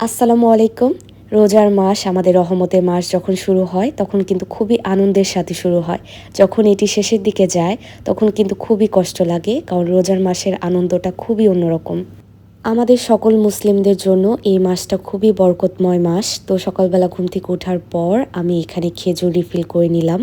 আসসালামু আলাইকুম। রোজার মাস আমাদের রহমতের মাস যখন শুরু হয় তখন কিন্তু খুবই আনন্দের সাথে শুরু হয়। যখন এটি শেষের দিকে যায় তখন কিন্তু খুবই কষ্ট লাগে কারণ রোজার মাসের আনন্দটা খুবই অন্যরকম। আমাদের সকল মুসলিমদের জন্য এই মাসটা খুবই বরকতময় মাস। তো সকালবেলা ঘুম থেকে ওঠার পর আমি এখানে খেজুর রিফিল করে নিলাম।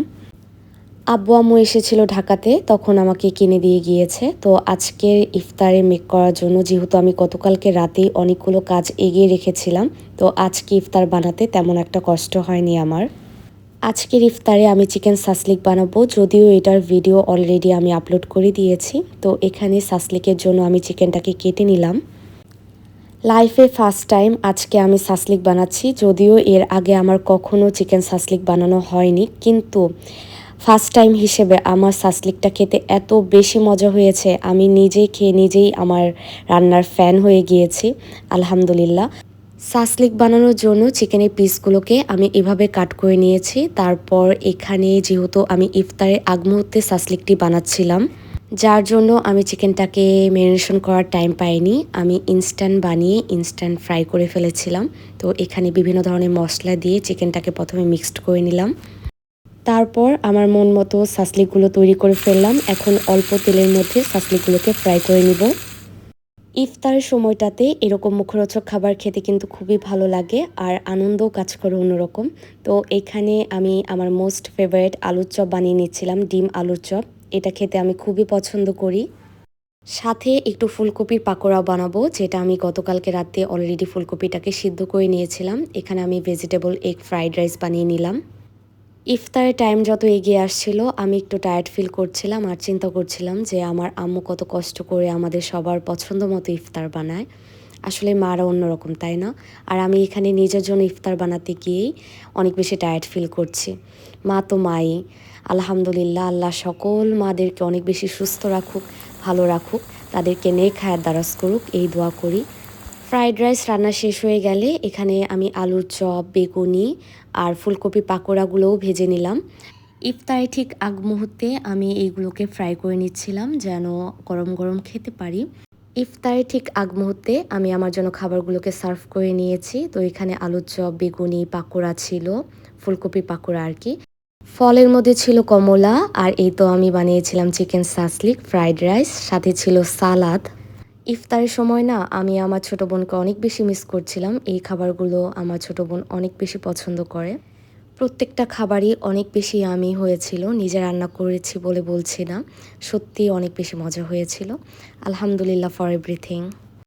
আব্বু আম্মু এসেছিল ঢাকাতে, তখন আমাকে কিনে দিয়ে গিয়েছে। তো আজকের ইফতারে মেক করার জন্য যেহেতু আমি গতকালকে রাতেই অনেকগুলো কাজ এগিয়ে রেখেছিলাম, তো আজকে ইফতার বানাতে তেমন একটা কষ্ট হয়নি আমার। আজকের ইফতারে আমি চিকেন সাসলিক বানাবো, যদিও এটার ভিডিও অলরেডি আমি আপলোড করে দিয়েছি। তো এখানে সাসলিকের জন্য আমি চিকেনটাকে কেটে নিলাম। লাইফে ফার্স্ট টাইম আজকে আমি সাসলিক বানাচ্ছি, যদিও এর আগে আমার কখনো চিকেন সাসলিক বানানো হয়নি, কিন্তু ফার্স্ট টাইম হিসেবে আমার সাসলিকটা খেতে এত বেশি মজা হয়েছে, আমি নিজেই খেয়ে নিজেই আমার রান্নার ফ্যান হয়ে গিয়েছি। আলহামদুলিল্লাহ। সাসলিক বানানোর জন্য চিকেনের পিসগুলোকে আমি এভাবে কাট করে নিয়েছি। তারপর এখানে যেহেতু আমি ইফতারের আগ মুহূর্তে সাসলিকটি বানাচ্ছিলাম, যার জন্য আমি চিকেনটাকে ম্যারিনেশন করার টাইম পাইনি, আমি ইনস্ট্যান্ট বানিয়ে ইনস্ট্যান্ট ফ্রাই করে ফেলেছিলাম। তো এখানে বিভিন্ন ধরনের মশলা দিয়ে চিকেনটাকে প্রথমে মিক্সড করে নিলাম। তারপর আমার মন মতো সাসলিকগুলো তৈরি করে ফেললাম। এখন অল্প তেলের মধ্যে সাসলিকগুলোকে ফ্রাই করে নিব। ইফতারের সময়টাতে এরকম মুখরোচক খাবার খেতে কিন্তু খুবই ভালো লাগে আর আনন্দও কাজ করে অন্যরকম। তো এখানে আমি আমার মোস্ট ফেভারিট আলুর চপ বানিয়ে নিচ্ছিলাম, ডিম আলুর চপ। এটা খেতে আমি খুবই পছন্দ করি। সাথে একটু ফুলকপির পাকোড়া বানাবো, যেটা আমি গতকালকে রাতে অলরেডি ফুলকপিটাকে সিদ্ধ করে নিয়েছিলাম। এখানে আমি ভেজিটেবল এগ ফ্রাইড রাইস বানিয়ে নিলাম। ইফতারের টাইম যত এগিয়ে আসছিল আমি একটু টায়ার্ড ফিল করছিলাম আর চিন্তা করছিলাম যে আমার আম্মু কত কষ্ট করে আমাদের সবার পছন্দ মতো ইফতার বানায়। আসলে মারা অন্যরকম, তাই না? আর আমি এখানে নিজের জন্য ইফতার বানাতে গিয়েই অনেক বেশি টায়ার্ড ফিল করছি। মা তো মাই, আলহামদুলিল্লাহ, আল্লাহ সকল মাদেরকে অনেক বেশি সুস্থ রাখুক, ভালো রাখুক, তাদেরকে নেক হায়াত দারাজ করুক, এই দোয়া করি। ফ্রাইড রাইস রান্না শেষ হয়ে গেলে এখানে আমি আলুর চপ, বেগুনি আর ফুলকপি পাকোড়াগুলোও ভেজে নিলাম। ইফতারে ঠিক আগ মুহূর্তে আমি এইগুলোকে ফ্রাই করে নিচ্ছিলাম যেন গরম গরম খেতে পারি। ইফতারে ঠিক আগ মুহূর্তে আমি আমার জন্য খাবারগুলোকে সার্ভ করে নিয়েছি। তো এখানে আলুর চপ, বেগুনি, পাকোড়া ছিল, ফুলকপি পাকোড়া আর কি। ফলের মধ্যে ছিল কমলা, আর এই তো আমি বানিয়েছিলাম চিকেন সাসলিক, ফ্রাইড রাইস, সাথে ছিল সালাদ। ইফতারের সময় না আমি আমার ছোট বোনকে অনেক বেশি মিস করছিলাম। এই খাবারগুলো আমার ছোট বোন অনেক বেশি পছন্দ করে। প্রত্যেকটা খাবারই অনেক বেশি ইয়ামি হয়েছিল, নিজে রান্না করেছি বলে বলছি না, সত্যিই অনেক বেশি মজা হয়েছিল। আলহামদুলিল্লাহ ফর এভরিথিং।